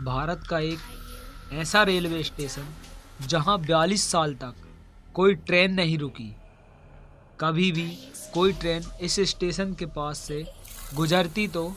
भारत का एक ऐसा रेलवे स्टेशन जहां 42 साल तक कोई ट्रेन नहीं रुकी। कभी भी कोई ट्रेन इस स्टेशन के पास से गुजरती तो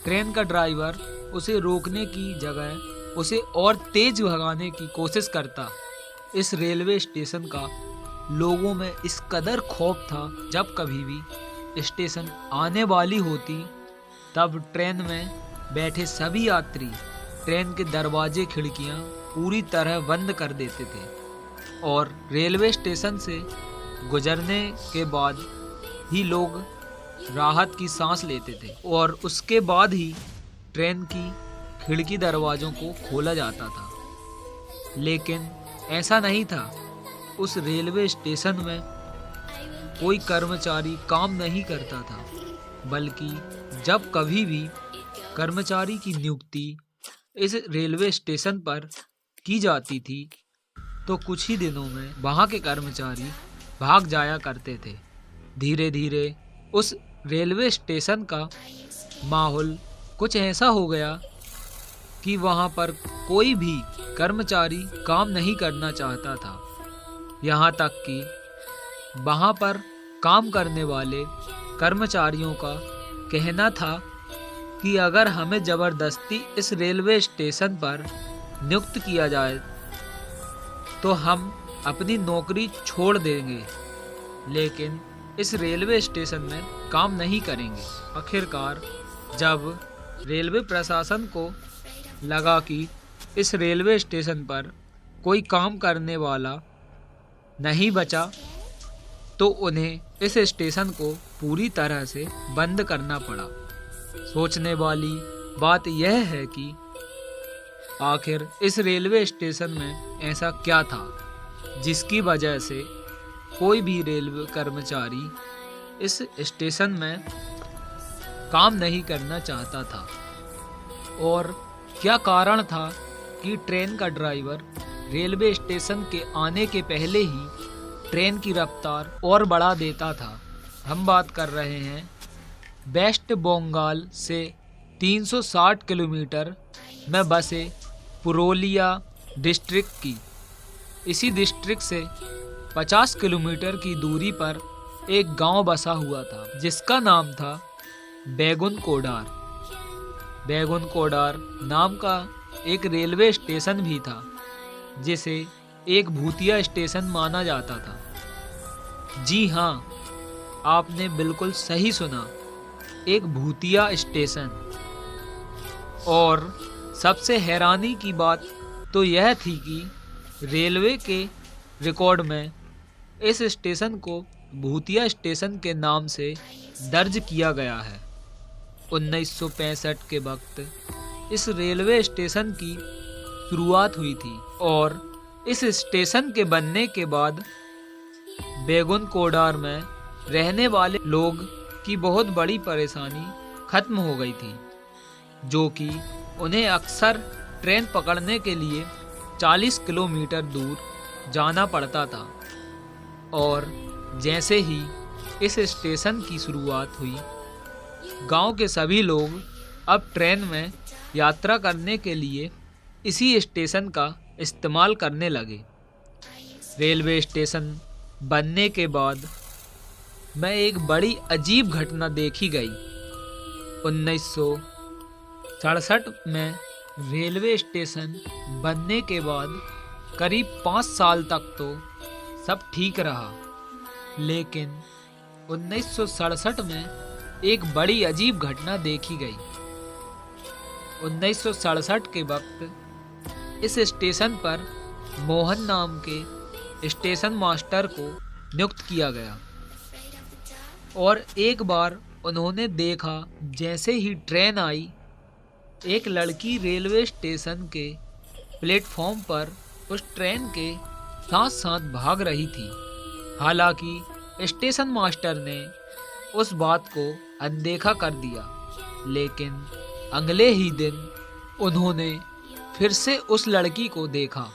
ट्रेन का ड्राइवर उसे रोकने की जगह उसे और तेज भगाने की कोशिश करता। इस रेलवे स्टेशन का लोगों में इस कदर खौफ था, जब कभी भी स्टेशन आने वाली होती तब ट्रेन में बैठे सभी यात्री ट्रेन के दरवाजे खिड़कियां पूरी तरह बंद कर देते थे और रेलवे स्टेशन से गुजरने के बाद ही लोग राहत की सांस लेते थे और उसके बाद ही ट्रेन की खिड़की दरवाज़ों को खोला जाता था। लेकिन ऐसा नहीं था। उस रेलवे स्टेशन में कोई कर्मचारी काम नहीं करता था, बल्कि जब कभी भी कर्मचारी की नियुक्ति इस रेलवे स्टेशन पर की जाती थी तो कुछ ही दिनों में वहाँ के कर्मचारी भाग जाया करते थे। धीरे धीरे उस रेलवे स्टेशन का माहौल कुछ ऐसा हो गया कि वहाँ पर कोई भी कर्मचारी काम नहीं करना चाहता था। यहाँ तक कि वहाँ पर काम करने वाले कर्मचारियों का कहना था कि अगर हमें ज़बरदस्ती इस रेलवे स्टेशन पर नियुक्त किया जाए तो हम अपनी नौकरी छोड़ देंगे, लेकिन इस रेलवे स्टेशन में काम नहीं करेंगे। आखिरकार जब रेलवे प्रशासन को लगा कि इस रेलवे स्टेशन पर कोई काम करने वाला नहीं बचा तो उन्हें इस स्टेशन को पूरी तरह से बंद करना पड़ा। सोचने वाली बात यह है कि आखिर इस रेलवे स्टेशन में ऐसा क्या था जिसकी वजह से कोई भी रेलवे कर्मचारी इस स्टेशन में काम नहीं करना चाहता था, और क्या कारण था कि ट्रेन का ड्राइवर रेलवे स्टेशन के आने के पहले ही ट्रेन की रफ्तार और बढ़ा देता था। हम बात कर रहे हैं वेस्ट बंगाल से 360 किलोमीटर में बसे पुरुलिया डिस्ट्रिक्ट की। इसी डिस्ट्रिक्ट से 50 किलोमीटर की दूरी पर एक गांव बसा हुआ था जिसका नाम था बैगुन कोडार। बैगुन कोडार नाम का एक रेलवे स्टेशन भी था जिसे एक भूतिया स्टेशन माना जाता था। जी हाँ, आपने बिल्कुल सही सुना, एक भूतिया स्टेशन। और सबसे हैरानी की बात तो यह थी कि रेलवे के रिकॉर्ड में इस स्टेशन को भूतिया स्टेशन के नाम से दर्ज किया गया है। 1965 के वक्त इस रेलवे स्टेशन की शुरुआत हुई थी और इस स्टेशन के बनने के बाद बैगुन कोडार में रहने वाले लोग की बहुत बड़ी परेशानी खत्म हो गई थी, जो कि उन्हें अक्सर ट्रेन पकड़ने के लिए 40 किलोमीटर दूर जाना पड़ता था। और जैसे ही इस स्टेशन की शुरुआत हुई, गांव के सभी लोग अब ट्रेन में यात्रा करने के लिए इसी स्टेशन का इस्तेमाल करने लगे। रेलवे स्टेशन बनने के बाद में एक बड़ी अजीब घटना देखी गई। 1967 में रेलवे स्टेशन बनने के बाद करीब 5 साल तक तो सब ठीक रहा, लेकिन 1967 में एक बड़ी अजीब घटना देखी गई। 1967 के वक्त इस स्टेशन पर मोहन नाम के स्टेशन मास्टर को नियुक्त किया गया और एक बार उन्होंने देखा जैसे ही ट्रेन आई, एक लड़की रेलवे स्टेशन के प्लेटफॉर्म पर उस ट्रेन के साथ साथ भाग रही थी। हालांकि स्टेशन मास्टर ने उस बात को अनदेखा कर दिया, लेकिन अगले ही दिन उन्होंने फिर से उस लड़की को देखा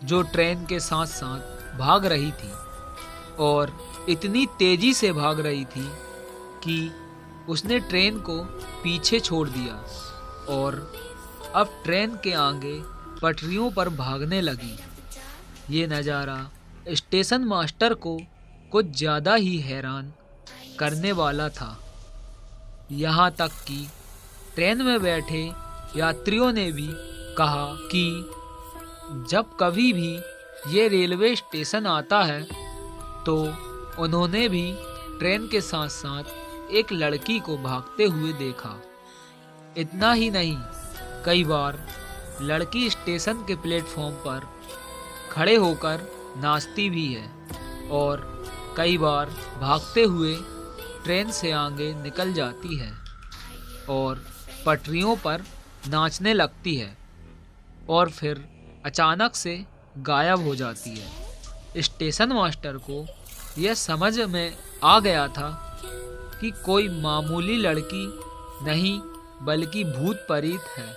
जो ट्रेन के साथ साथ भाग रही थी और इतनी तेजी से भाग रही थी कि उसने ट्रेन को पीछे छोड़ दिया और अब ट्रेन के आगे पटरियों पर भागने लगी। ये नज़ारा स्टेशन मास्टर को कुछ ज़्यादा ही हैरान करने वाला था। यहाँ तक कि ट्रेन में बैठे यात्रियों ने भी कहा कि जब कभी भी ये रेलवे स्टेशन आता है तो उन्होंने भी ट्रेन के साथ साथ एक लड़की को भागते हुए देखा। इतना ही नहीं, कई बार लड़की स्टेशन के प्लेटफॉर्म पर खड़े होकर नाचती भी है और कई बार भागते हुए ट्रेन से आगे निकल जाती है और पटरियों पर नाचने लगती है और फिर अचानक से गायब हो जाती है। स्टेशन मास्टर को यह समझ में आ गया था कि कोई मामूली लड़की नहीं बल्कि भूत प्रेत है।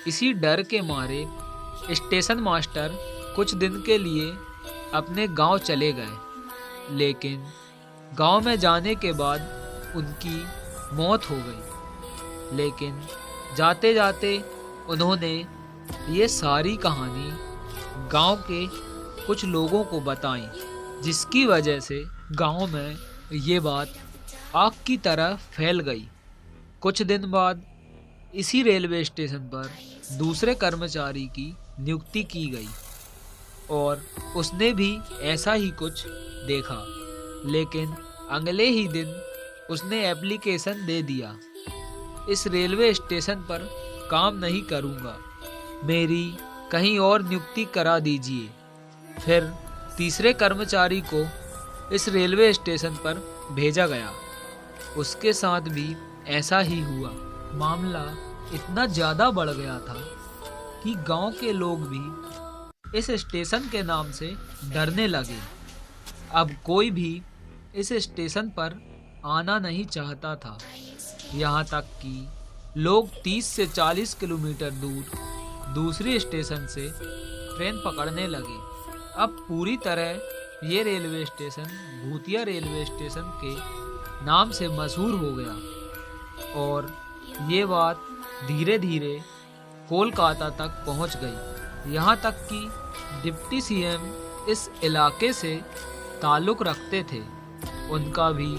इसी डर के मारे स्टेशन मास्टर कुछ दिन के लिए अपने गांव चले गए, लेकिन गांव में जाने के बाद उनकी मौत हो गई। लेकिन जाते जाते उन्होंने ये सारी कहानी गांव के कुछ लोगों को बताई, जिसकी वजह से गांव में ये बात आग की तरह फैल गई। कुछ दिन बाद इसी रेलवे स्टेशन पर दूसरे कर्मचारी की नियुक्ति की गई और उसने भी ऐसा ही कुछ देखा, लेकिन अगले ही दिन उसने एप्लीकेशन दे दिया, इस रेलवे स्टेशन पर काम नहीं करूँगा, मेरी कहीं और नियुक्ति करा दीजिए। फिर तीसरे कर्मचारी को इस रेलवे स्टेशन पर भेजा गया। उसके साथ भी ऐसा ही हुआ। मामला इतना ज़्यादा बढ़ गया था कि गांव के लोग भी इस स्टेशन के नाम से डरने लगे। अब कोई भी इस स्टेशन पर आना नहीं चाहता था। यहाँ तक कि लोग 30 से 40 किलोमीटर दूर दूसरे स्टेशन से ट्रेन पकड़ने लगे। अब पूरी तरह ये रेलवे स्टेशन भूतिया रेलवे स्टेशन के नाम से मशहूर हो गया और ये बात धीरे धीरे कोलकाता तक पहुंच गई। यहाँ तक कि डिप्टी सीएम इस इलाके से ताल्लुक़ रखते थे। उनका भी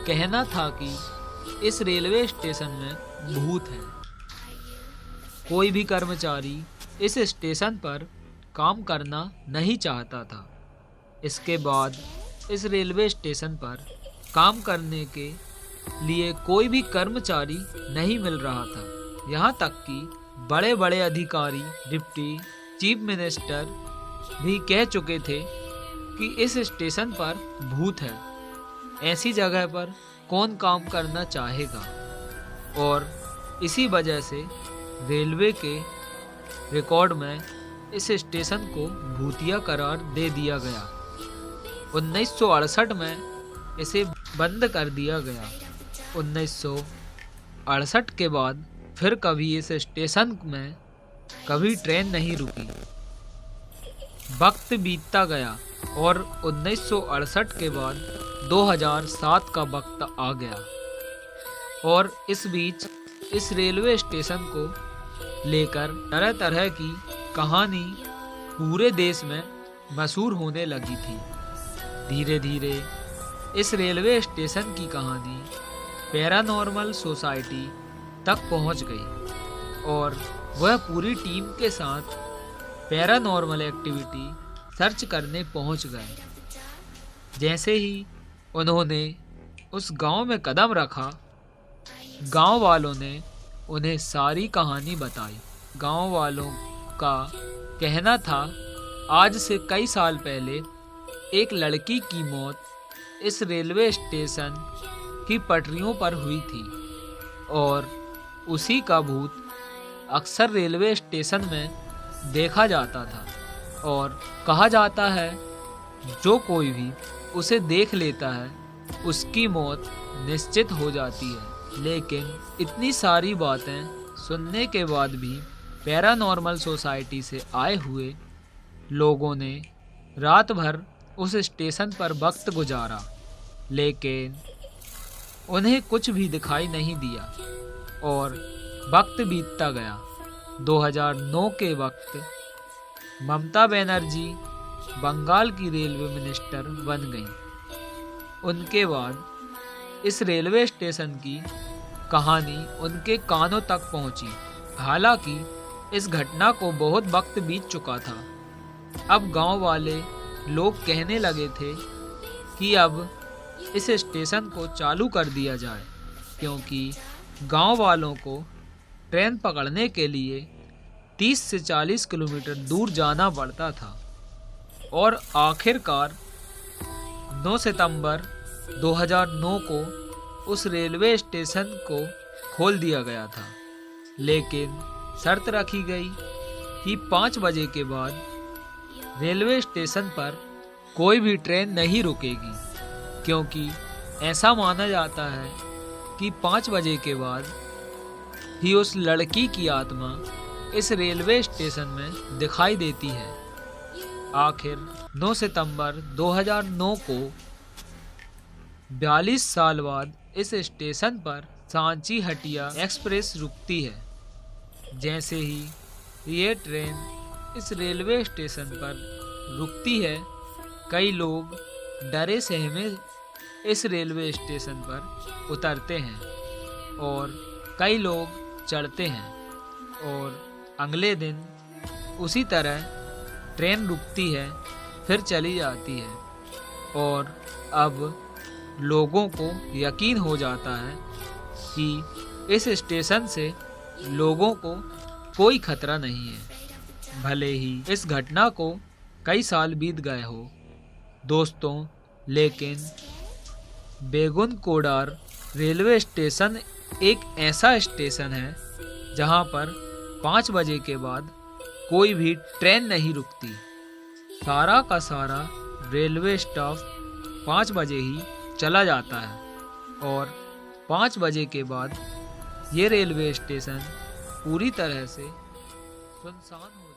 कहना था कि इस रेलवे स्टेशन में भूत है। कोई भी कर्मचारी इस स्टेशन पर काम करना नहीं चाहता था। इसके बाद इस रेलवे स्टेशन पर काम करने के लिए कोई भी कर्मचारी नहीं मिल रहा था। यहाँ तक कि बड़े बड़े अधिकारी, डिप्टी चीफ मिनिस्टर भी कह चुके थे कि इस स्टेशन पर भूत है, ऐसी जगह पर कौन काम करना चाहेगा। और इसी वजह से रेलवे के रिकॉर्ड में इस स्टेशन को भूतिया करार दे दिया गया। 1968 में इसे बंद कर दिया गया। 1968 के बाद फिर कभी इस स्टेशन में कभी ट्रेन नहीं रुकी। वक्त बीतता गया और 1968 के बाद 2007 का वक्त आ गया और इस बीच इस रेलवे स्टेशन को लेकर तरह तरह की कहानी पूरे देश में मशहूर होने लगी थी। धीरे धीरे इस रेलवे स्टेशन की कहानी पैरानॉर्मल सोसाइटी तक पहुंच गई और वह पूरी टीम के साथ पैरानॉर्मल एक्टिविटी सर्च करने पहुंच गए। जैसे ही उन्होंने उस गांव में कदम रखा, गांव वालों ने उन्हें सारी कहानी बताई। गांव वालों का कहना था आज से कई साल पहले एक लड़की की मौत इस रेलवे स्टेशन की पटरियों पर हुई थी और उसी का भूत अक्सर रेलवे स्टेशन में देखा जाता था और कहा जाता है जो कोई भी उसे देख लेता है उसकी मौत निश्चित हो जाती है। लेकिन इतनी सारी बातें सुनने के बाद भी पैरानॉर्मल सोसाइटी से आए हुए लोगों ने रात भर उस स्टेशन पर वक्त गुजारा, लेकिन उन्हें कुछ भी दिखाई नहीं दिया और वक्त बीतता गया 2009 के वक्त ममता बनर्जी बंगाल की रेलवे मिनिस्टर बन गईं। उनके बाद इस रेलवे स्टेशन की कहानी उनके कानों तक पहुंची। हालांकि इस घटना को बहुत वक्त बीत चुका था। अब गांव वाले लोग कहने लगे थे कि अब इस स्टेशन को चालू कर दिया जाए, क्योंकि गांव वालों को ट्रेन पकड़ने के लिए 30 से 40 किलोमीटर दूर जाना पड़ता था। और आखिरकार 9 सितंबर 2009 को उस रेलवे स्टेशन को खोल दिया गया था, लेकिन शर्त रखी गई कि 5 बजे के बाद रेलवे स्टेशन पर कोई भी ट्रेन नहीं रुकेगी, क्योंकि ऐसा माना जाता है कि 5 बजे के बाद ही उस लड़की की आत्मा इस रेलवे स्टेशन में दिखाई देती है। आखिर 9 सितंबर 2009 को 42 साल बाद इस स्टेशन पर सांची हटिया एक्सप्रेस रुकती है। जैसे ही ये ट्रेन इस रेलवे स्टेशन पर रुकती है, कई लोग डरे सहमे इस रेलवे स्टेशन पर उतरते हैं और कई लोग चढ़ते हैं, और अगले दिन उसी तरह ट्रेन रुकती है, फिर चली जाती है। और अब लोगों को यकीन हो जाता है कि इस स्टेशन से लोगों को कोई खतरा नहीं है, भले ही इस घटना को कई साल बीत गए हो दोस्तों। लेकिन बेगुन कोडार रेलवे स्टेशन एक ऐसा स्टेशन है जहां पर 5 बजे के बाद कोई भी ट्रेन नहीं रुकती। सारा का सारा रेलवे स्टाफ 5 बजे ही चला जाता है, और 5 बजे के बाद ये रेलवे स्टेशन पूरी तरह से सुनसान हो